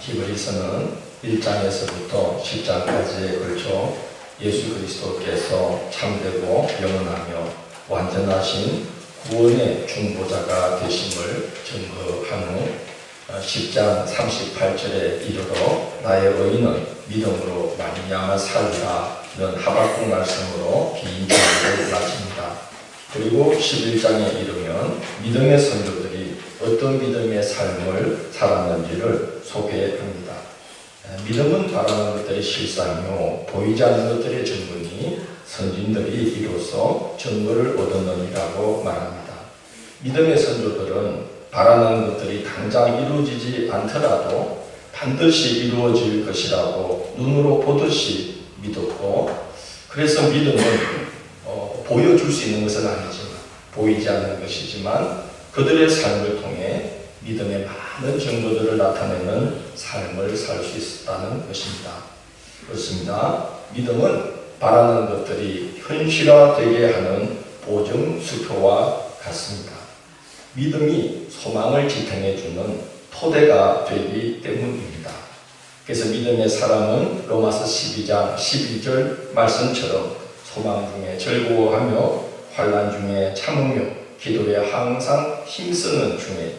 히브리서는 1장에서부터 10장까지에 걸쳐 예수 그리스도께서 참되고 영원하며 완전하신 구원의 중보자가 되심을 증거한 후 10장 38절에 이르러 나의 의인은 믿음으로 말미암아 살리라는 하박국 말씀으로 비인자를 마칩니다. 그리고 11장에 이르면 믿음의 선조들이 어떤 믿음의 삶을 살았는지를 소개합니다. 믿음은 바라는 것들의 실상이요 보이지 않는 것들의 증거니 선진들이 이로써 증거를 얻었느니라고 말합니다. 믿음의 선조들은 바라는 것들이 당장 이루어지지 않더라도 반드시 이루어질 것이라고 눈으로 보듯이 믿었고, 그래서 믿음은 보여줄 수 있는 것은 아니지만 보이지 않는 것이지만 그들의 삶을 통해 믿음의 많은 증거들을 나타내는 삶을 살 수 있었다는 것입니다. 그렇습니다. 믿음은 바라는 것들이 현실화되게 하는 보증수표와 같습니다. 믿음이 소망을 지탱해주는 토대가 되기 때문입니다. 그래서 믿음의 사람은 로마서 12장 11절 말씀처럼 소망 중에 즐거워하며 환난 중에 참으며 기도에 항상 힘쓰는 중에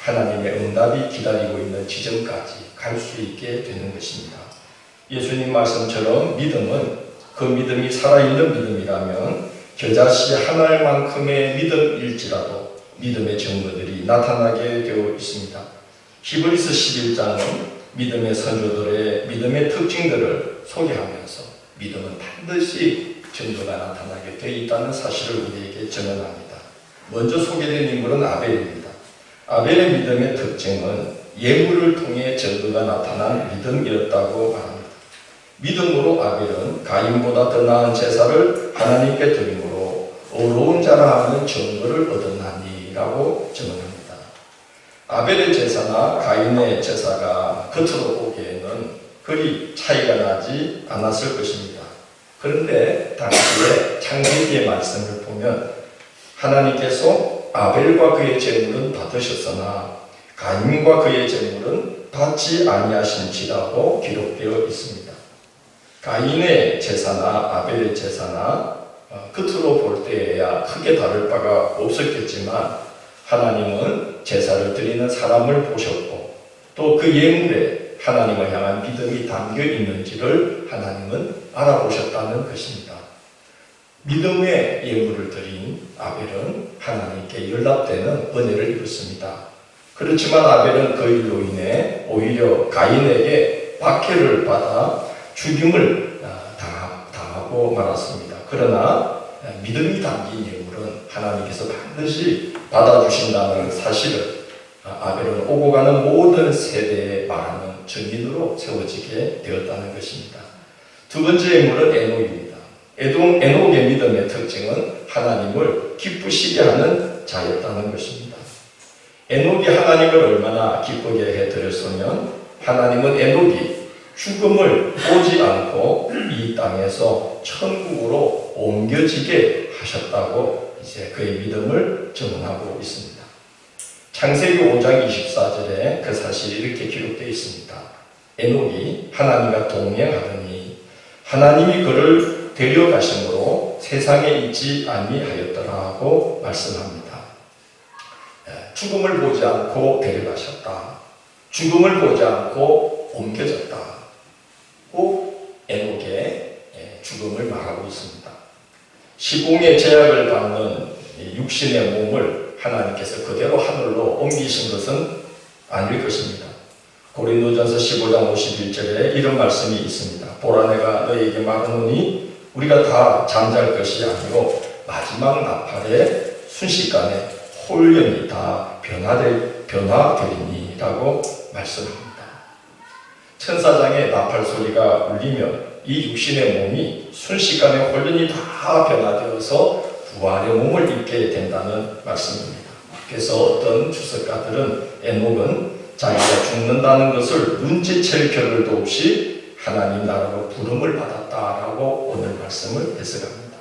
하나님의 응답이 기다리고 있는 지점까지 갈 수 있게 되는 것입니다. 예수님 말씀처럼 믿음은 그 믿음이 살아있는 믿음이라면 겨자씨 한 알만큼의 믿음일지라도 믿음의 증거들이 나타나게 되어 있습니다. 히브리서 11장은 믿음의 선조들의 믿음의 특징들을 소개하면서 믿음은 반드시 증거가 나타나게 되어 있다는 사실을 우리에게 증언합니다. 먼저 소개된 인물은 아벨입니다. 아벨의 믿음의 특징은 예물을 통해 증거가 나타난 믿음이었다고 말합니다. 믿음으로 아벨은 가인보다 더 나은 제사를 하나님께 드림으로 어려운 자라 하는 증거를 얻었나니라고 증언합니다. 아벨의 제사나 가인의 제사가 겉으로 보기에는 그리 차이가 나지 않았을 것입니다. 그런데 당시에 창세기의 말씀을 보면 하나님께서 아벨과 그의 제물은 받으셨으나 가인과 그의 제물은 받지 아니하신지라고 기록되어 있습니다. 가인의 제사나 아벨의 제사나 겉으로 볼 때에야 크게 다를 바가 없었겠지만 하나님은 제사를 드리는 사람을 보셨고 또 그 예물에 하나님을 향한 믿음이 담겨 있는지를 하나님은 알아보셨다는 것입니다. 믿음의 예물을 드린 아벨은 하나님께 연락되는 은혜를 입었습니다. 그렇지만 아벨은 그 일로 인해 오히려 가인에게 박해를 받아 죽임을 당하고 말았습니다. 그러나 믿음이 담긴 예물은 하나님께서 반드시 받아주신다는 사실을 아벨은 오고 가는 모든 세대에 말하는 증인으로 세워지게 되었다는 것입니다. 두 번째 예물은 에녹입니다. 에녹의 믿음의 특징은 하나님을 기쁘시게 하는 자였다는 것입니다. 에녹이 하나님을 얼마나 기쁘게 해드렸으면 하나님은 에녹이 죽음을 보지 않고 이 땅에서 천국으로 옮겨지게 하셨다고 이제 그의 믿음을 증언하고 있습니다. 창세기 5장 24절에 그 사실이 이렇게 기록되어 있습니다. 에녹이 하나님과 동행하더니 하나님이 그를 데려가심으로 세상에 있지 아니하였더라고 말씀합니다. 죽음을 보지 않고 데려가셨다. 죽음을 보지 않고 옮겨졌다. 꼭 에녹의 죽음을 말하고 있습니다. 시공의 제약을 받는 육신의 몸을 하나님께서 그대로 하늘로 옮기신 것은 아닐 것입니다. 고린도전서 15장 51절에 이런 말씀이 있습니다. 보라 내가 너희에게 말하노니 우리가 다 잠잘 것이 아니고 마지막 나팔에 순식간에 홀연히 다 변화되리니 라고 말씀합니다. 천사장의 나팔 소리가 울리면 이 육신의 몸이 순식간에 홀연히 다 변화되어서 부활의 몸을 입게 된다는 말씀입니다. 그래서 어떤 주석가들은 에녹은 자기가 죽는다는 것을 눈치챌 겨를도 없이 하나님 나라로 부름을 받았다라고 오늘 말씀을 해석합니다.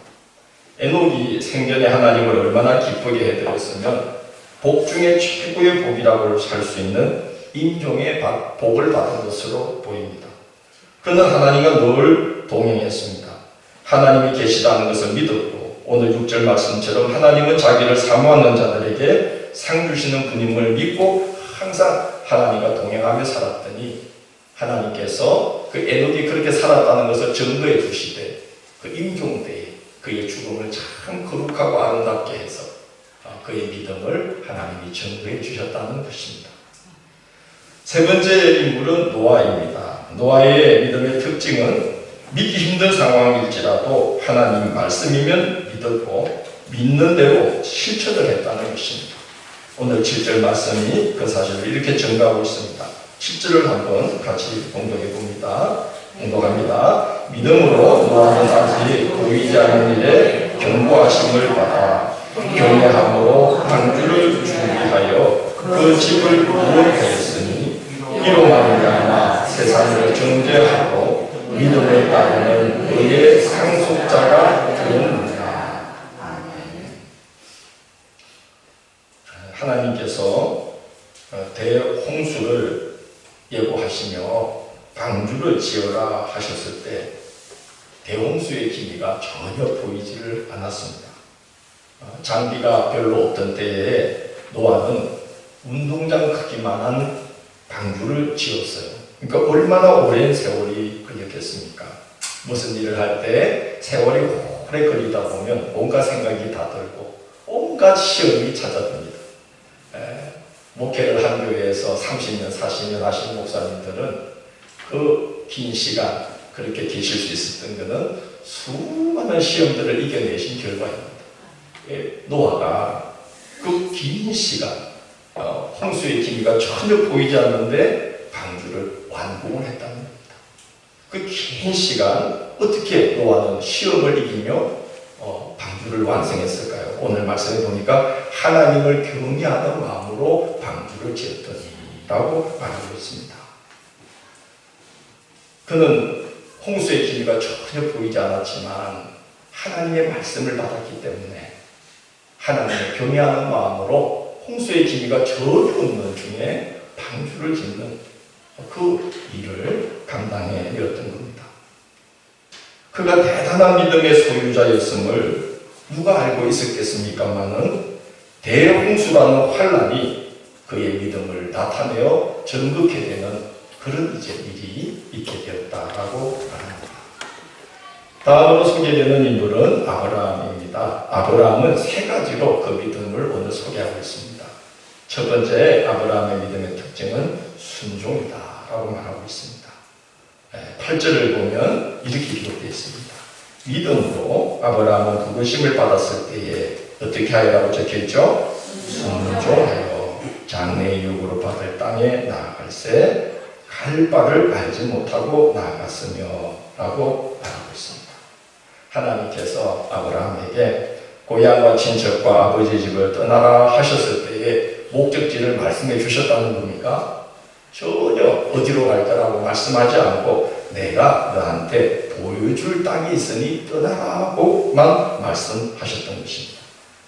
에녹이 생전에 하나님을 얼마나 기쁘게 해드렸으면 복 중에 최고의 복이라고 할 수 있는 임종의 복을 받은 것으로 보입니다. 그는 하나님과 늘 동행했습니다. 하나님이 계시다는 것을 믿었고 오늘 6절 말씀처럼 하나님은 자기를 사모하는 자들에게 상 주시는 분임을 믿고 항상 하나님과 동행하며 살았더니 하나님께서 그 에녹이 그렇게 살았다는 것을 증거해 주시되 그 임종때에 그의 죽음을 참 거룩하고 아름답게 해서 그의 믿음을 하나님이 증거해 주셨다는 것입니다. 세 번째 인물은 노아입니다. 노아의 믿음의 특징은 믿기 힘든 상황일지라도 하나님 말씀이면 믿었고 믿는 대로 실천을 했다는 것입니다. 오늘 7절 말씀이 그 사실을 이렇게 증거하고 있습니다. 7절을 한번 같이 공독해 봅니다. 공독합니다. 믿음으로 노아는 아직 보이지 않는 일에 경고하심을 받아 경외함으로 방주를 준비하여 그 집을 구원하였으니 이로 말미암아 세상을 정죄하고 믿음을 따르는 그의 상속자가 되었느니라. 하나님께서 대홍수를 예고하시며 방주를 지어라 하셨을 때 대홍수의 기미가 전혀 보이지를 않았습니다. 장비가 별로 없던 때에 노아는 운동장 크기만한 방주를 지었어요. 그러니까 얼마나 오랜 세월이 걸렸겠습니까? 무슨 일을 할 때 세월이 오래 걸리다 보면 온갖 생각이 다 들고 온갖 시험이 찾아듭니다. 목회를 한 교회에서 30년, 40년 하신 목사님들은 그 긴 시간 그렇게 계실 수 있었던 것은 수많은 시험들을 이겨내신 결과입니다. 노아가 그 긴 시간 홍수의 기미가 전혀 보이지 않는데 방주를 완공을 했다는 겁니다. 그 긴 시간 어떻게 노아는 시험을 이기며 방주를 완성했을까요? 오늘 말씀에 보니까 하나님을 경외하는 마음으로 방주를 지었더니라고 말하고 있습니다. 그는 홍수의 기미가 전혀 보이지 않았지만 하나님의 말씀을 받았기 때문에 하나님을 경외하는 마음으로 홍수의 기미가 전혀 없는 중에 방주를 짓는 그 일을 감당해내었던 겁니다. 그가 대단한 믿음의 소유자였음을 누가 알고 있었겠습니까마는 대홍수라는 환란이 그의 믿음을 나타내어 전극해 되는 그런 이제 일이 있게 되었다라고 말합니다. 다음으로 소개되는 인물은 아브라함입니다. 아브라함은 세 가지로 그 믿음을 오늘 소개하고 있습니다. 첫 번째 아브라함의 믿음의 특징은 순종이다라고 말하고 있습니다. 8절을 보면 이렇게 기록되어 있습니다. 믿음으로 아브라함은 부르심을 받았을 때에 어떻게 하여라고 적혀있죠? 순종하여 장래의 유업으로 받을 땅에 나아갈새 갈 바를 알지 못하고 나아갔으며 라고 말하고 있습니다. 하나님께서 아브라함에게 고향과 친척과 아버지 집을 떠나라 하셨을 때에 목적지를 말씀해 주셨다는 겁니까? 전혀 어디로 갈 거라고 말씀하지 않고 내가 너한테 보여줄 땅이 있으니 떠나라고만 말씀하셨던 것입니다.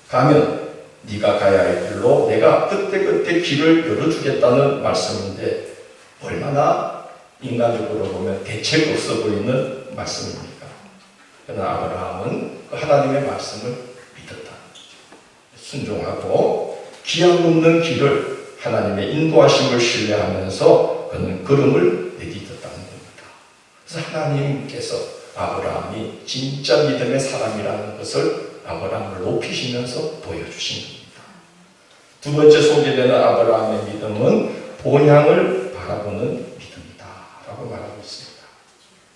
가면 네가 가야 할 길로 내가 그때그때 길을 열어주겠다는 말씀인데 얼마나 인간적으로 보면 대책 없어 보이는 말씀입니까? 그러나 아브라함은 그 하나님의 말씀을 믿었다는 거죠. 순종하고 기약 없는 길을 하나님의 인도하심을 신뢰하면서 그는 걸음을 내딛었다는 겁니다. 그래서 하나님께서 아브라함이 진짜 믿음의 사람이라는 것을 아브라함을 높이시면서 보여주신 겁니다. 두 번째 소개되는 아브라함의 믿음은 본향을 바라보는 믿음이다 라고 말하고 있습니다.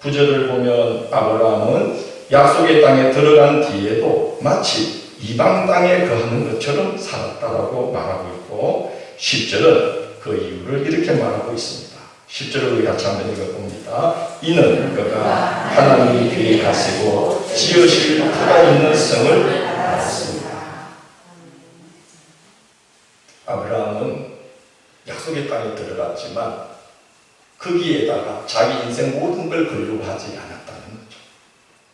9절을 보면 아브라함은 약속의 땅에 들어간 뒤에도 마치 이방 땅에 거하는 것처럼 살았다라고 말하고 있고 10절은 그 이유를 이렇게 말하고 있습니다. 10절을 우리 같이 한번 읽어봅니다. 이는 그가 하나님이 계획하시고 지으실 터가 있는 성을 알았습니다. 아브라함은 약속의 땅에 들어갔지만 거기에다가 자기 인생 모든 걸 걸려고 하지 않았다는 거죠.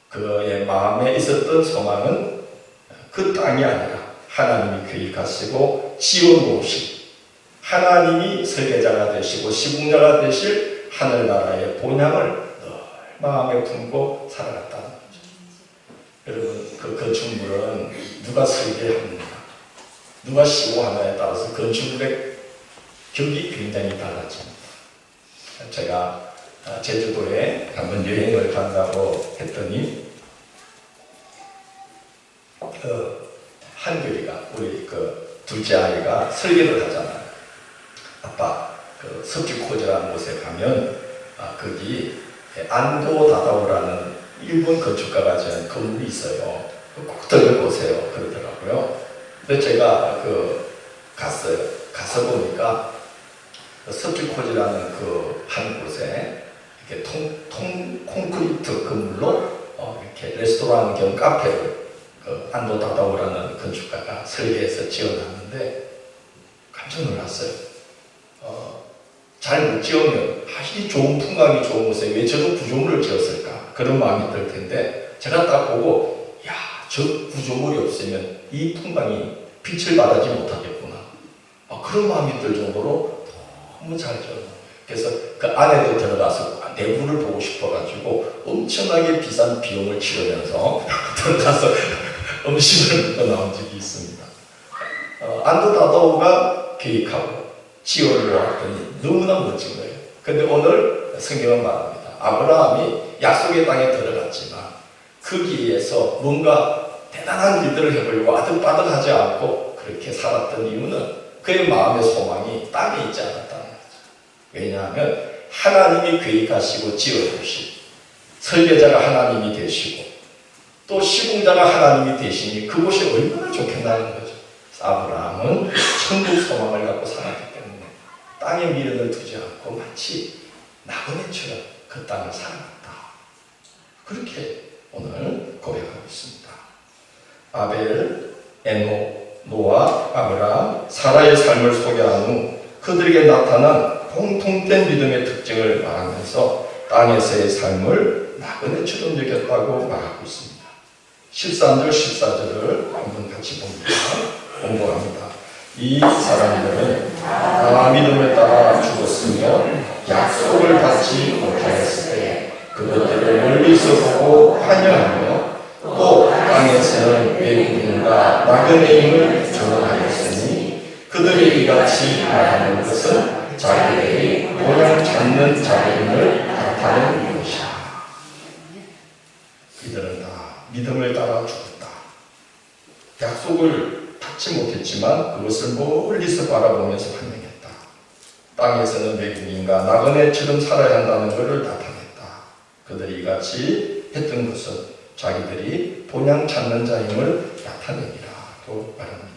그의 마음에 있었던 소망은 그 땅이 아니라 하나님이 계획하시고 지어놓으신 하나님이 설계자가 되시고 시공자가 되실 하늘나라의 본향을 늘 마음에 품고 살아갔다는 거죠. 여러분, 그 건축물은 누가 설계합니까? 누가 시공하느냐에 따라서 건축물의 격이 굉장히 달라집니다. 제가 제주도에 한번 여행을 간다고 했더니 한결이가 우리 그 둘째 아이가 설계를 하잖아요. 아빠, 그 석주코즈라는 곳에 가면 거기 안도다다오라는 일본 건축가가 지은 건물이 있어요. 꼭 들려보세요. 그러더라고요. 근데 제가 갔어요. 가서 보니까 석주코즈라는 그 한 곳에 이렇게 콘크리트 건물로 이렇게 레스토랑 겸 카페를 그 안도다다오라는 건축가가 설계해서 지어놨는데 깜짝 놀랐어요. 잘 못 지으면 이 좋은 풍광이 좋은 곳에 왜 저런 구조물을 지었을까? 그런 마음이 들 텐데 제가 딱 보고 야, 저 구조물이 없으면 이 풍광이 빛을 발하지 못하겠구나. 그런 마음이 들 정도로 너무 잘 지었어요. 그래서 그 안에도 들어가서 내부를 보고 싶어가지고 엄청나게 비싼 비용을 치르면서 들어가서 음식을 먹고 나온 적이 있습니다. 안도다다오가 계획하고 지어를 왔더니 너무나 멋진 거예요. 근데 오늘 성경은 말합니다. 아브라함이 약속의 땅에 들어갔지만 거기에서 뭔가 대단한 일들을 해보려고 아득바득하지 않고 그렇게 살았던 이유는 그의 마음의 소망이 땅에 있지 않았다는 거죠. 왜냐하면 하나님이 계획하시고 지어주신 설계자가 하나님이 되시고 또 시공자가 하나님이 되시니 그곳이 얼마나 좋겠나는 거죠. 아브라함은 천국 소망을 갖고 살았기 때문에 땅에 미련을 두지 않고 마치 나그네처럼 그 땅을 살아갔다. 그렇게 오늘 고백하고 있습니다. 아벨, 에녹, 노아, 아브라함, 사라의 삶을 소개한 후 그들에게 나타난 공통된 믿음의 특징을 말하면서 땅에서의 삶을 나그네처럼 여겼다고 말하고 있습니다. 13절, 14절을 한번 같이 봅니다. 공부합니다. 이 사람들은 다 믿음에 따라 죽었으며 약속을 받지 못하였을 때 그것들을 멀리서 보고 환영하며 또 땅에서는 외국인과 나그네임을 전하였으니 그들이 이같이 말하는 것은 자기들이 본향 찾는 자임을 나타내는 것이다. 이들은 다 믿음을 따라 죽었다. 약속을 받지 못했지만 그것을 멀리서 바라보면서 환영했다. 땅에서는 외국인과 나그네처럼 살아야 한다는 것을 나타냈다. 그들이 이같이 했던 것은 자기들이 본향 찾는 자임을 나타내기라고 말합니다.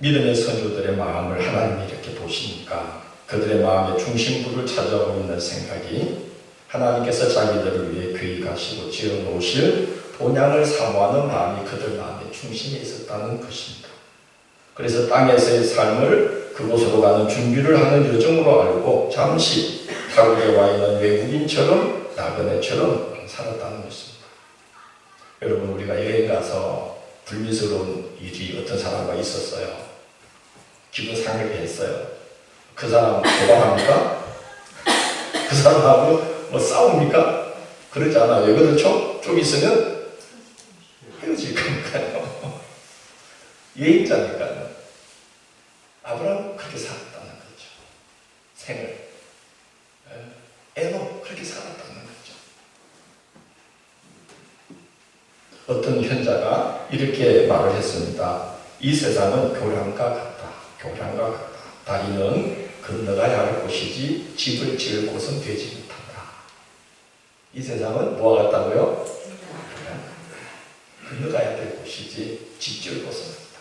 믿음의 선조들의 마음을 하나님이 이렇게 보시니까 그들의 마음의 중심부를 찾아오고 있는 생각이 하나님께서 자기들을 위해 계획하시고 지어놓으실 본향을 사모하는 마음이 그들 마음의 중심에 있었다는 것입니다. 그래서 땅에서의 삶을 그곳으로 가는 준비를 하는 여정으로 알고 잠시 타국에 와 있는 외국인처럼 나그네처럼 살았다는 것입니다. 여러분, 우리가 여행 가서 불미스러운 일이 어떤 사람과 있었어요. 기분 상하게 했어요. 그 사람 도망합니까? 그 사람하고 뭐 싸웁니까? 그러지 않아요. 왜 그렇죠? 좀 있으면 헤어질 거니까요. 여행자니까요. 아브라함은 그렇게 살았다는 거죠. 생을. 에녹 그렇게 살았다는 거죠. 어떤 현자가 이렇게 말을 했습니다. 이 세상은 교량과 같다. 교량과 같다. 다리는 건너가야 할 곳이지 집을 지을 곳은 되지 못한다. 이 세상은 뭐와 같다고요? 건너가야 될 곳이지 집 지을 곳은 없다.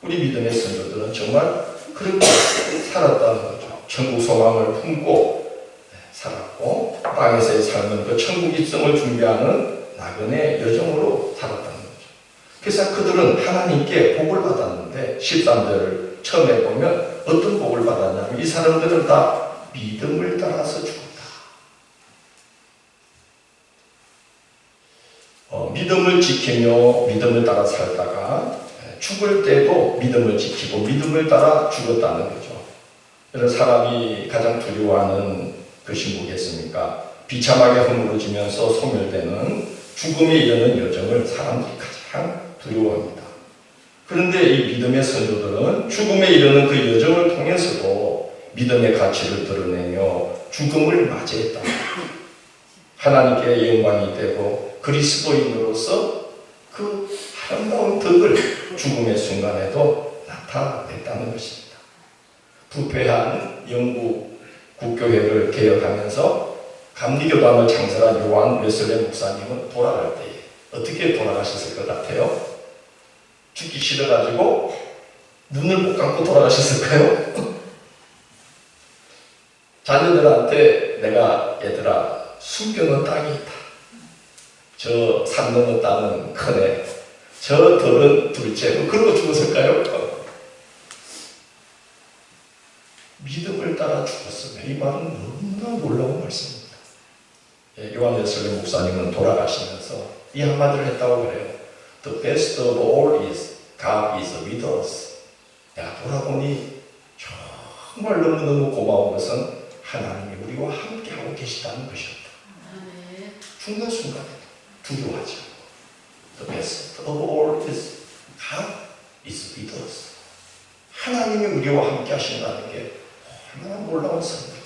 우리 믿음의 선조들은 정말 그렇게 살았다는 거죠. 천국 소망을 품고 살았고 땅에서의 삶은 그 천국 입성을 준비하는 나그네 여정으로 살았다는 거죠. 그래서 그들은 하나님께 복을 받았는데 13절을 처음에 보면 어떤 복을 받았냐면 이 사람들은 다 믿음을 따라서 죽었다. 믿음을 지키며 믿음을 따라 살다가 죽을 때도 믿음을 지키고 믿음을 따라 죽었다는 거죠. 그래서 사람이 가장 두려워하는 것이 뭐겠습니까? 비참하게 허물어지면서 소멸되는 죽음에 이르는 여정을 사람들이 가장 두려워합니다. 그런데 이 믿음의 선조들은 죽음에 이르는 그 여정을 통해서도 믿음의 가치를 드러내며 죽음을 맞이했다. 하나님께 영광이 되고 그리스도인으로서 그 아름다운 덕을 죽음의 순간에도 나타냈다는 것입니다. 부패한 영국 국교회를 개혁하면서 감리교단을 창설한 요한 웨슬레 목사님은 돌아갈 때에 어떻게 돌아가셨을 것 같아요? 죽기 싫어가지고 눈을 못 감고 돌아가셨을까요? 자녀들한테 내가 얘들아 숨겨놓은 땅이 있다. 저 산 넘은 땅은 크네. 저 덜은 둘째. 그러고 죽었을까요? 믿음을 따라 죽었으면 이 말은 너무나 놀라운 말씀입니다. 요한 웨슬리 목사님은 돌아가시면서 이 한마디를 했다고 그래요. The best of all is God is with us. 내가 돌아보니 정말 너무너무 고마운 것은 하나님이 우리와 함께하고 계시다는 것이었다. 순간순간에도 두려워하지 않고 The best of all is God is with us. 하나님이 우리와 함께 하신다는 게 얼마나 놀라운 선물이야.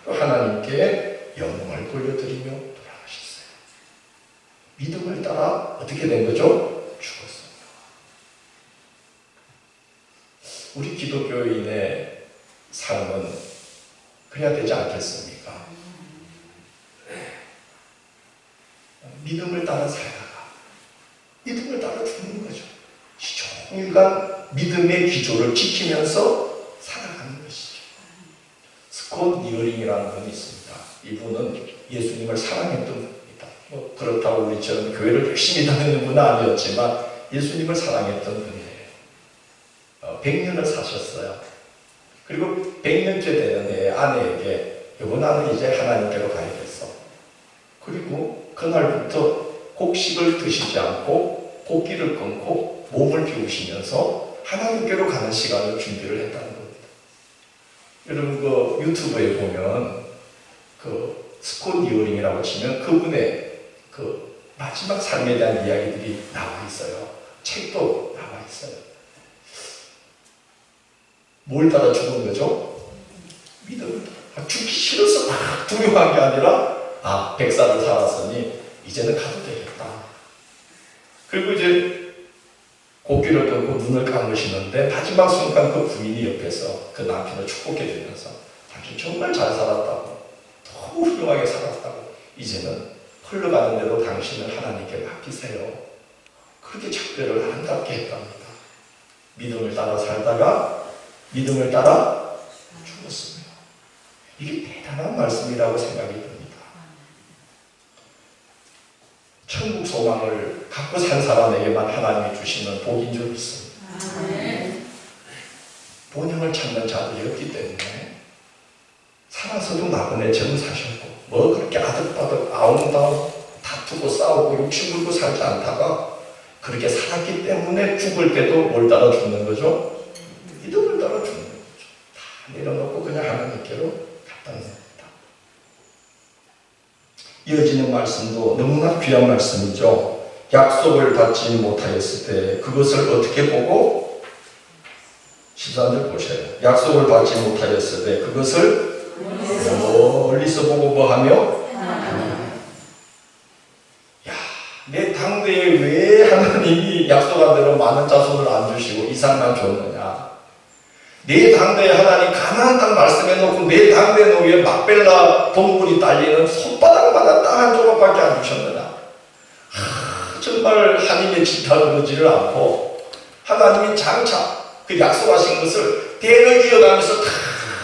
또 하나님께 영광을 돌려드리며 돌아가셨어요. 믿음을 따라 어떻게 된 거죠? 죽었어요. 우리 기독교인의 삶은 그래야 되지 않겠습니까? 믿음을 따라 살다가 믿음을 따라 죽는 거죠. 종일간 믿음의 기조를 지키면서 살아가는 것이죠. 스콧 니어링이라는 분이 있습니다. 이분은 예수님을 사랑했던 분입니다. 그렇다고 우리처럼 교회를 열심히 다니는 분은 아니었지만 예수님을 사랑했던 분이에요. 100년을 사셨어요. 그리고 100년째 되는 해에 아내에게 여보 나는 이제 하나님께로 가야겠어. 그리고 그날부터 곡식을 드시지 않고 곡기를 끊고 몸을 비우시면서 하나님께로 가는 시간을 준비를 했다는 겁니다. 여러분 그 유튜브에 보면 그 스콧 니어링이라고 치면 그분의 그 마지막 삶에 대한 이야기들이 나와 있어요. 책도 나와 있어요. 뭘 따라 죽은 거죠? 믿음을 따라. 죽기 싫어서 막 두려워한 게 아니라 100살을 살았으니 이제는 가도 되겠다. 그리고 이제 고기를 들고 눈을 감으시는데 마지막 순간 그 부인이 옆에서 그 남편을 축복해 주면서 당신 정말 잘 살았다고 너무 훌륭하게 살았다고 이제는 흘러가는 대로 당신을 하나님께 맡기세요. 그렇게 작별을 아름답게 했답니다. 믿음을 따라 살다가 믿음을 따라 죽었습니다. 이게 대단한 말씀이라고 생각이 듭니다. 천국 소망을 갖고 산 사람에게만 하나님이 주시는 복인 줄 믿습니다. 본향을 찾는 자들이 없기 때문에 살아서도 나그네 젊어 사셨고 뭐 그렇게 아득바득 아웅다웅 다투고 싸우고 욕심 부리고 살지 않다가 그렇게 살았기 때문에 죽을 때도 뭘 따라 죽는 거죠? 믿음을 따라 죽는 거죠. 다 내려놓고 그냥 하나님께로 갔다는 겁니다. 이어지는 말씀도 너무나 귀한 말씀이죠. 약속을 받지 못하였을 때 그것을 어떻게 보고 13절 보셔요. 약속을 받지 못하였을 때 그것을 멀리서 보고 뭐하며 내 당대에 왜 하나님이 약속한 대로 많은 자손을 안 주시고 이삭만 줬느냐. 내 당대에 하나님 가나안 땅 말씀해놓고 내 당대 위에 막벨라 동굴이 딸리는 손바닥만한 땅 한 조각밖에 안 주셨느냐. 정말 하나님의 질타 그러지를 않고 하나님이 장차 그 약속하신 것을 대를 이어가면서 다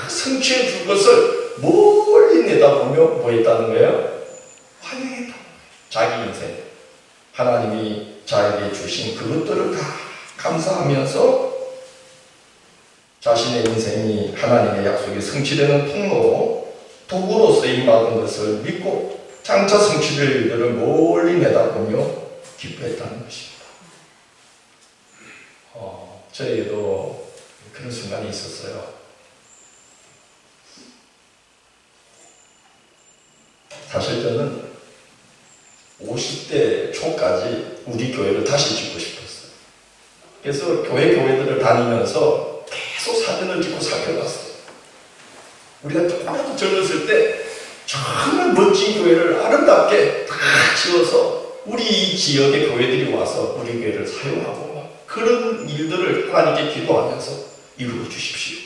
성취해 줄 것을 멀리 내다보며 뭐 했다는 거예요? 환영했다. 자기 인생 하나님이 자에게 주신 그것들을 다 감사하면서 자신의 인생이 하나님의 약속이 성취되는 통로로 도구로 쓰임받은 것을 믿고 장차 성취될 일들을 멀리 내다보며 기뻐했다는 것입니다. 저에게도 그런 순간이 있었어요. 사실 저는 50대 초까지 우리 교회를 다시 짓고 싶었어요. 그래서 교회들을 다니면서 계속 사진을 찍고 살펴봤어요. 우리가 조금이라도 젊었을 때 정말 멋진 교회를 아름답게 다 지어서 우리 이 지역의 교회들이 와서 우리 교회를 사용하고 막 그런 일들을 하나님께 기도하면서 이루어 주십시오.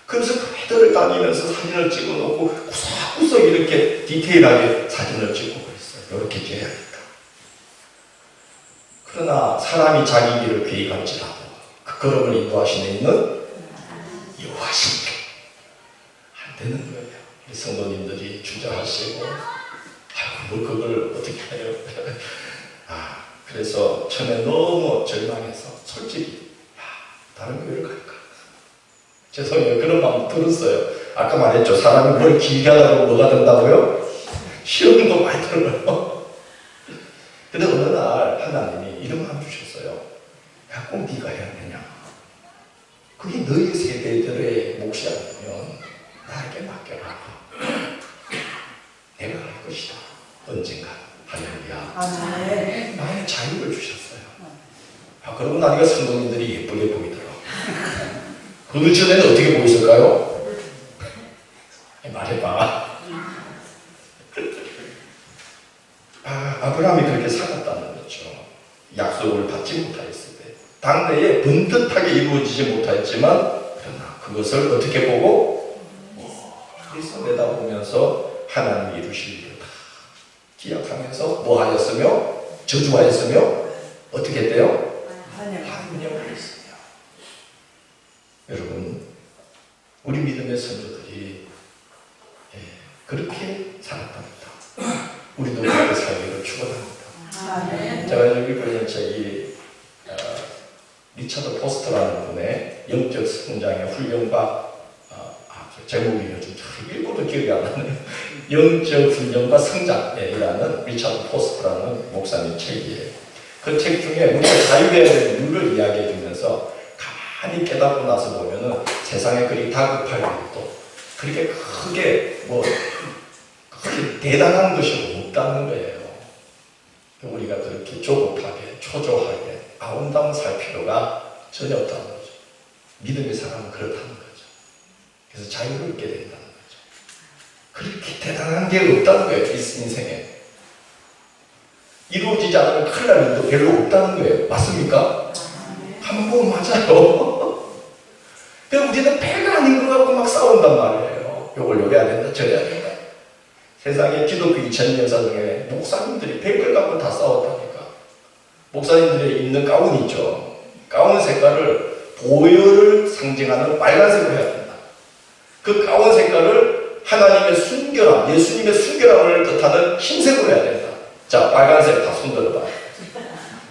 그래서 교회들을 다니면서 사진을 찍어 놓고 구석구석 이렇게 디테일하게 사진을 찍고 그랬어요. 이렇게 지어야겠다. 그러나 사람이 자기 길을 계획할지라도 그 걸음을 인도하시는 이는 여호와십니다. 안 되는 거예요. 우리 성도님들이 주저하시고 뭘 그걸 어떻게 해요? 그래서 처음에 너무 절망해서 솔직히 다른 교회를 갈까? 죄송해요. 그런 마음 들었어요. 아까 말했죠. 사람이 뭘 길게 하다고 뭐가 된다고요? 시험도 많이 들어요. 근데 어느 날 하나님이 이런 마음 주셨어요. 야, 꼭 네가 해야 되냐? 그게 너희 세대들의 몫이 아니면 나에게 맡겨라. 내가 할 것이다. 언젠가. 할렐루야. 나의 자유를 주셨어요. 그러고 나니까 성도님들이 예쁘게 보이더라고요. 그 전에는 어떻게 보였을까요? 말해봐. 아브라함이 그렇게 살았다는 거죠. 약속을 받지 못하였을 때. 당대에 번듯하게 이루어지지 못하였지만, 그러나 그것을 어떻게 보고? 그래서 내다보면서 하나님이 이루실 일을 다 기약하면서 뭐 하였으며? 저주하였으며? 어떻게 했대요? 환영을 했으며. 여러분, 우리 믿음의 선조들이 그렇게 살았답니다. 우리도 그렇게 살기를 축원합니다. 제가 여기 읽은 책이 리차드 포스터라는 분의 영적 성장의 훈련과 제목이 요즘 잘 읽어도 기억이 안 나네요. 영적 훈련과 성장이라는 리차드 포스터라는 목사님 책이에요. 그 책 중에 우리가 자유해야 되는 이유를 이야기해 주면서 가만히 깨닫고 나서 보면은 세상에 그리 다급할 일도 그렇게 크게 그렇게 대단한 것이 없다는 거예요. 우리가 그렇게 조급하게 초조하게 아름다운 살 필요가 전혀 없다는 거죠. 믿음의 사람은 그렇다는 거죠. 그래서 자유를 얻게 된다는 거죠. 그렇게 대단한 게 없다는 거예요. 이 인생에 이루어지지 않으면 큰일 날 일도 별로 없다는 거예요. 맞습니까? 한번 맞아요. 그럼 우리는 별거 아닌 것 같고 막 싸운단 말이에요. 요걸 요래야 된다 저래야 된다. 세상에 기독교 2000년 역사 중에 목사님들이 별걸 갖고 다 싸웠다니까. 목사님들이 입는 가운 있죠. 가운 색깔을 보혈을 상징하는 빨간색으로 해야 된다. 그 가운 색깔을 하나님의 순결함, 예수님의 순결함을 뜻하는 흰색으로 해야 된다. 자, 빨간색 다 손들어봐요.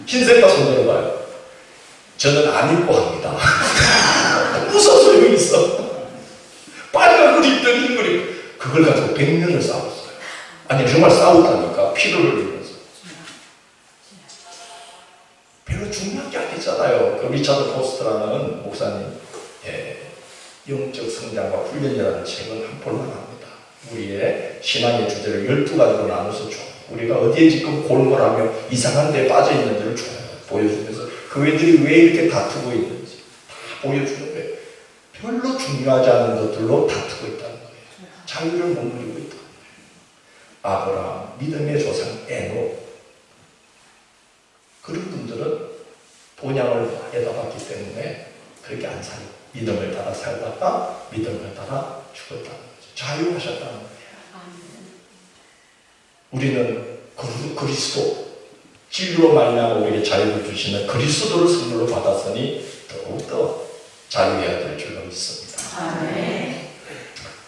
흰색 다 손들어봐요. 저는 안 입고 합니다. 무슨 소용이 있어? 빨간 걸 입든 흰 걸 입든 그걸 가지고 100년을 싸웠어요. 아니 정말 싸웠다니까. 피를 흘리면서. 별로 중요한 게 아니잖아요. 그 리차드 포스터라는 목사님 영적 성장과 훈련이라는 책은 한 볼만합니다. 우리의 신앙의 주제를 12가지로 나눠서 쭉 우리가 어디에 지금 골몰하며 이상한 데에 빠져 있는지를 쭉 보여주면서 교회들이 왜 이렇게 다투고 있는지 다 보여주는 거예요. 별로 중요하지 않은 것들로 다투고 있다는 거예요. 자유를 못 누리고 있다는 거예요. 아브라함, 믿음의 조상 에녹, 그런 분들은 본향을 해답았기 때문에 그렇게 안 살고 믿음을 따라 살다가 믿음을 따라 죽었다는 거죠. 자유하셨다는 거예요. 우리는 그리스도, 진리로 말미암아 우리에게 자유를 주시는 그리스도를 선물로 받았으니 더욱더 자유해야 될 줄로 믿습니다.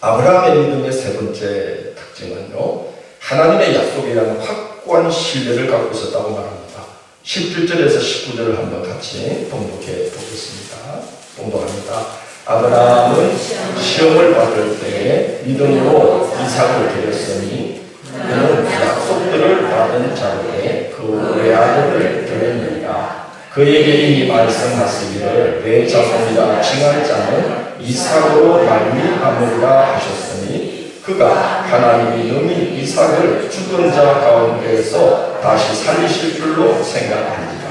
아브라함의 믿음의 세 번째 특징은요, 하나님의 약속이라는 확고한 신뢰를 갖고 있었다고 말합니다. 17절에서 19절을 한번 같이 봉독해 보겠습니다. 봉독합니다. 아브라함은 시험을 받을 때 믿음으로 이삭을 드렸으니 그는 약속들을 받은 자로에 그 또 외아들을 들으니까 그에게 이미 말씀하시기를 내 자손이라 칭할 자는 이삭으로 말미암으리라 하셨으니 그가 하나님이 능히 이삭을 죽은 자 가운데에서 다시 살리실 줄로 생각합니다.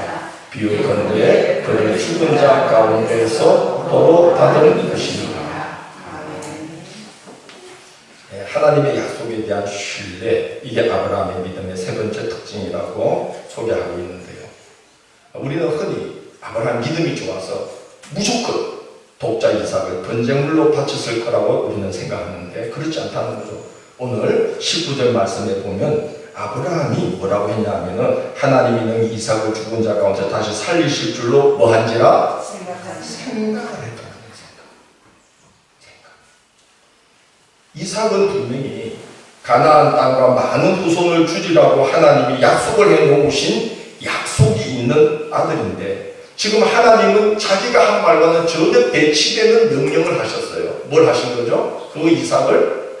비유컨대 그를 죽은 자 가운데에서 도로 받은 것입니다. 하나님의 약속에 대한 신뢰, 이게 아브라함의 믿음의 세 번째 특징이라고 소개하고 있는데요. 우리는 흔히 아브라함 믿음이 좋아서 무조건 독자 이삭을 번제물로 바쳤을 거라고 우리는 생각하는데 그렇지 않다는 거죠. 오늘 19절 말씀에 보면 아브라함이 뭐라고 했냐 하면은 하나님이 능히 이삭을 죽은 자 가운데 다시 살리실 줄로 뭐한지라? 생각을 했다. 이삭은 분명히 가나안 땅과 많은 후손을 주리라고 하나님이 약속을 해놓으신 약속이 있는 아들인데 지금 하나님은 자기가 한 말과는 전혀 배치되는 명령을 하셨어요. 뭘 하신 거죠? 그 이삭을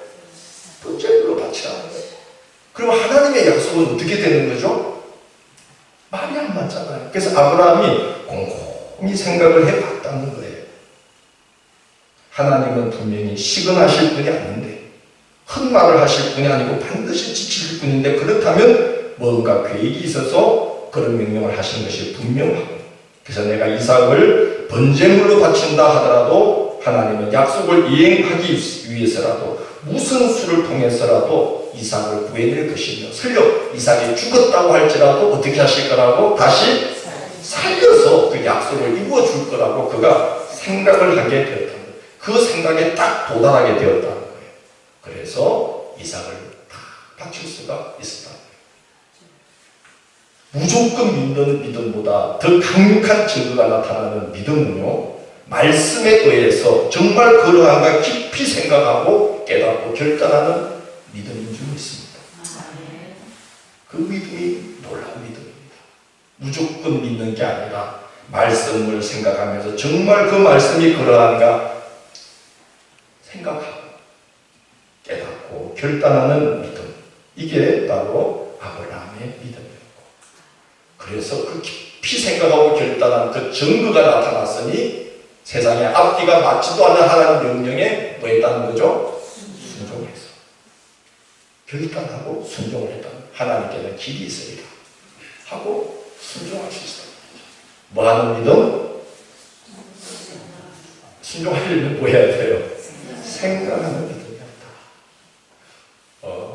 번제물로 바치라는 거예요. 그럼 하나님의 약속은 어떻게 되는 거죠? 말이 안 맞잖아요. 그래서 아브라함이 곰곰이 생각을 해봤다는 거예요. 하나님은 분명히 시근하실 분이 아닌데 헛말을 하실 분이 아니고 반드시 지키실 분인데 그렇다면 뭔가 계획이 있어서 그런 명령을 하신 것이 분명하고 그래서 내가 이삭을 번제물로 바친다 하더라도 하나님은 약속을 이행하기 위해서라도 무슨 수를 통해서라도 이삭을 구해낼 것이며 설령 이삭이 죽었다고 할지라도 어떻게 하실 거라고 다시 살려서 그 약속을 이루어줄 거라고 그가 생각을 하게 되었다. 그 생각에 딱 도달하게 되었다는 거예요. 그래서 이삭을 다 바칠 수가 있었다. 무조건 믿는 믿음보다 더 강력한 증거가 나타나는 믿음은요, 말씀에 의해서 정말 그러한가 깊이 생각하고 깨닫고 결단하는 믿음인 줄 믿습니다. 그 믿음이 놀라운 믿음입니다. 무조건 믿는 게 아니라 말씀을 생각하면서 정말 그 말씀이 그러한가 생각하고 깨닫고 결단하는 믿음, 이게 바로 아브라함의 믿음이었고 그래서 그 깊이 생각하고 결단한 그 증거가 나타났으니 세상에 앞뒤가 맞지도 않는 하나님 명령에 뭐 했다는 거죠? 순종해서 결단하고 순종을 했다는 하나님께는 길이 있으리라 하고 순종할 수 있어요. 뭐 하는 믿음? 순종하려면 뭐 해야 돼요? 생각하는 믿음이었다.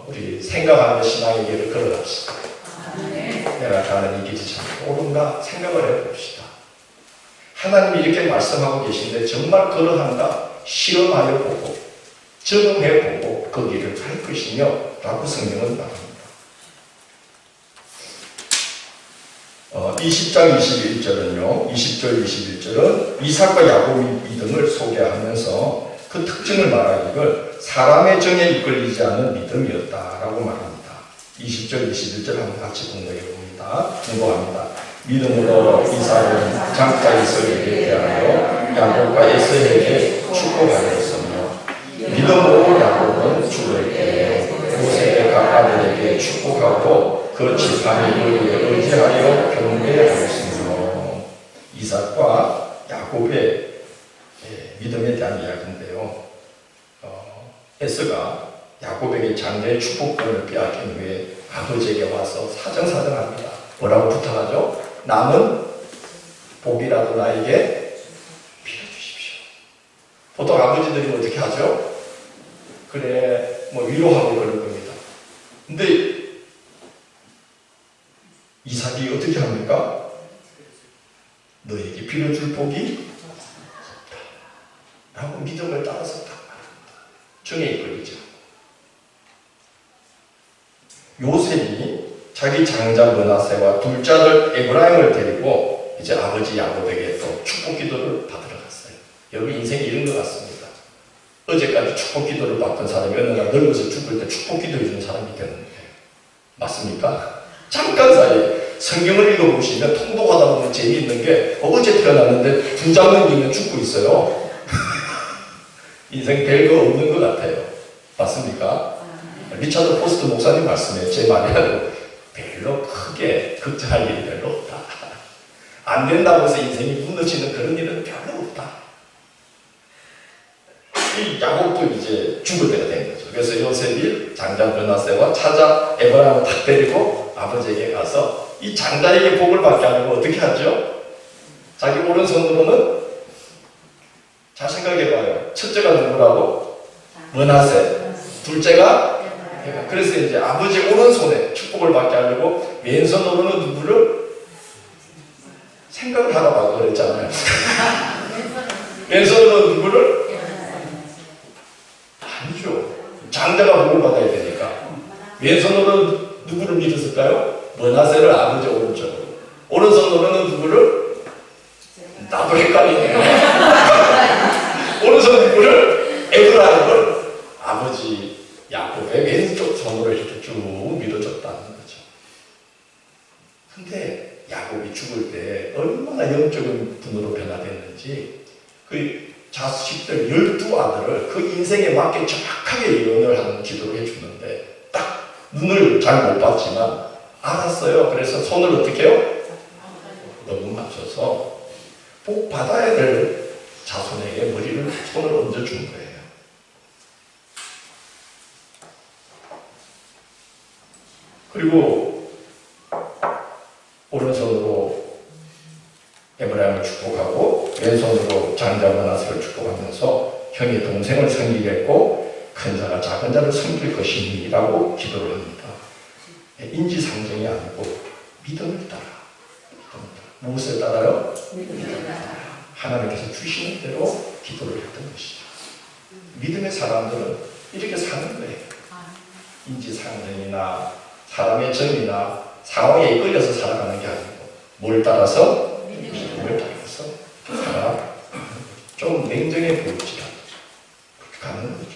우리 생각하는 신앙의 길을 걸어갑시다. 내가 가는 이 길이 참 옳은가 생각을 해봅시다. 하나님이 이렇게 말씀하고 계신데 정말 그러한가 실험하여 보고 적응해 보고 그 길을 갈 것이며 라고 성경은 말합니다. 20장 21절은요 20절 21절은 이삭과 야곱의 믿음을 소개하면서 그 특징을 말하기를 사람의 정에 이끌리지 않은 믿음이었다라고 말합니다. 20절 21절 한번 같이 공부해 봅니다. 공부합니다. 믿음으로 이삭은 장자 이삭에게 대하여 야곱과 에서에게 축복하였으며 믿음으로 야곱은 죽을 때에 요셉의 각 아들에게 축복하고 그 지팡이 그에게 의지하여 경배하였으며 이삭과 야곱의 믿음에 대한 이야기인데요. 에서가 야곱에게 장자의 축복권을 빼앗긴 후에 아버지에게 와서 사정사정합니다. 뭐라고 부탁하죠? 남은 복이라도 나에게 빌어주십시오. 보통 아버지들이 어떻게 하죠? 그래, 뭐 위로하고 그럴 겁니다. 근데 이삭이 어떻게 합니까? 너에게 빌어줄 복이 없다. 라고 믿음을 따라서 딱 말합니다. 정에 이끌리죠. 요셉이 자기 장자 므낫세와 둘째 아들 에브라임을 데리고 이제 아버지 야곱에게 또 축복 기도를 받으러 갔어요. 여러분 인생이 이런 것 같습니다. 어제까지 축복 기도를 받던 사람이 어느 날 늙어서 죽을 때 축복 기도 해주는 사람이 있겠는데 맞습니까? 잠깐 사이에 성경을 읽어보시면 통독하다 보면 재미있는 게 어제 태어났는데 두 장 넘기면 죽고 있어요. 인생 별거 없는 것 같아요. 맞습니까? 리차드 포스트 목사님 말씀에 제 말이 아니고 별로 크게 걱정할 일이 별로 없다. 안 된다고 해서 인생이 무너지는 그런 일은 별로 없다. 이 야곱도 이제 죽을 때가 된 거죠. 그래서 요셉이 장자 므낫세와 찾아 에브라임을 탁 데리고 아버지에게 가서 이 장자에게 복을 받게 하려고 어떻게 하죠? 자기 오른손으로는 잘 생각해봐요. 첫째가 누구라고? 므낫세. 둘째가 에브라임. 그래서 이제 아버지 오른손에 축복을 받게 하려고 왼손으로는 누구를? 생각을 하라고 그랬잖아요. 왼손으로는 누구를? 아니죠. 장자가 복을 받아야 되니까. 왼손으로는 누구를 믿었을까요? 므낫세를 아버지 오른쪽으로. 오른손으로는 누구를? 나도 헷갈리네요. 오른손 누구를? 에브라임을 아버지 야곱의 왼쪽 손으로 이렇게 쭉 밀어줬다는 거죠. 근데 야곱이 죽을 때 얼마나 영적인 분으로 변화됐는지 그 자식들 12아들을 그 인생에 맞게 정확하게 예언을 하는 기도를 해주는데 딱 눈을 잘 못 봤지만 알았어요. 그래서 손을 어떻게 해요? 너무 맞춰서 복 받아야 될 자손에게 머리를 손을 얹어준 거예요. 그리고 오른손으로 에브라임을 축복하고 왼손으로 장자 므낫세를 축복하면서 형이 동생을 섬기겠고 큰 자가 작은 자를 섬길 것이니라고 기도를 합니다. 인지상정이 아니고 믿음을 따라. 무엇을 따라요? 믿음을 따라. 하나님께서 주시는 대로 기도를 했던 것이죠. 믿음의 사람들은 이렇게 사는 거예요. 인지상정이나 사람의 정이나 상황에 이끌려서 살아가는 게 아니고 뭘 따라서? 믿음을 따라서 살아. 좀 냉정해 보이지 않죠. 그렇게 가는 거죠.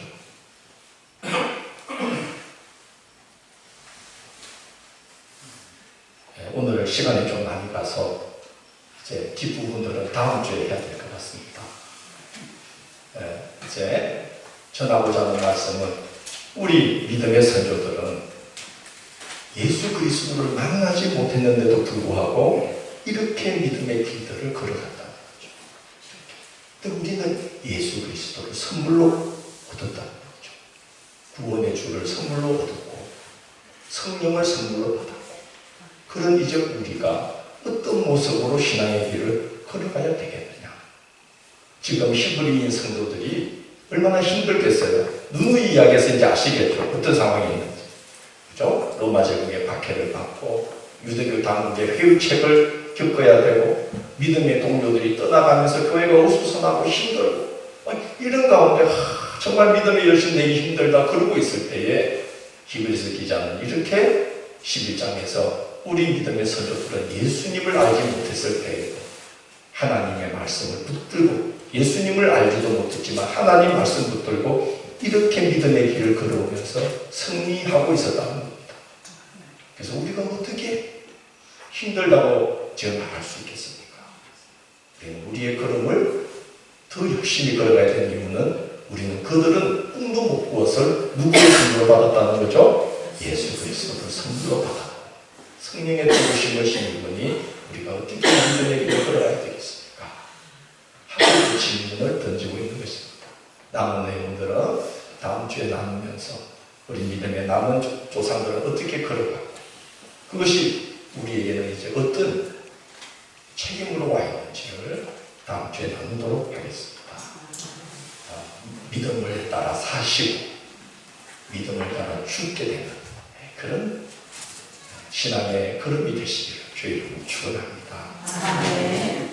오늘 시간이 좀 많이 가서 이제 뒷부분들은 다음 주에 해야 될 것 같습니다. 이제 전하고자 하는 말씀은 우리 믿음의 선조들은 예수 그리스도를 만나지 못했는데도 불구하고 이렇게 믿음의 길들을 걸어갔다는 거죠. 근데 우리는 예수 그리스도를 선물로 얻었다는 거죠. 구원의 주를 선물로 얻었고 성령을 선물로 받았고 그런 이제 우리가 어떤 모습으로 신앙의 길을 걸어가야 되겠느냐. 지금 히브리인 성도들이 얼마나 힘들겠어요. 누누이 이야기해서 이제 아시겠죠. 어떤 상황이 있는지. 그죠? 로마 제국의 박해를 받고 유대교 당국의 회유책을 겪어야 되고 믿음의 동료들이 떠나가면서 교회가 어수선하고 힘들고 이런 가운데 정말 믿음의 열심 내기 힘들다 그러고 있을 때에 히브리서 기자는 이렇게 11장에서 우리 믿음의 선조들은 예수님을 알지 못했을 때에도 하나님의 말씀을 붙들고 예수님을 알지도 못했지만 하나님 말씀 붙들고 이렇게 믿음의 길을 걸어오면서 승리하고 있었다는 겁니다. 그래서 우리가 어떻게 힘들다고 제가 말할 수 있겠습니까? 우리의 걸음을 더 열심히 걸어가야 되는 이유는 우리는 그들은 꿈도 못 꾸었을 누구의 선물로 받았다는 거죠? 예수 그리스도를 선물로 받았다. 성령의 도우심을 힘입으니 우리가 어떻게 믿음의 길을 걸어가야 되겠습니까? 하나님의 질문을 던지고 있는 것입니다. 남은 내용들은 다음 주에 나누면서 우리 믿음의 남은 조상들은 어떻게 걸어가고 그것이 우리에게는 이제 어떤 책임으로 와 있는지를 다음 주에 나누도록 하겠습니다. 믿음을 따라 사시고 믿음을 따라 죽게 되는 그런 신앙의 걸음이 되시기를 주의 이름으로 축원합니다.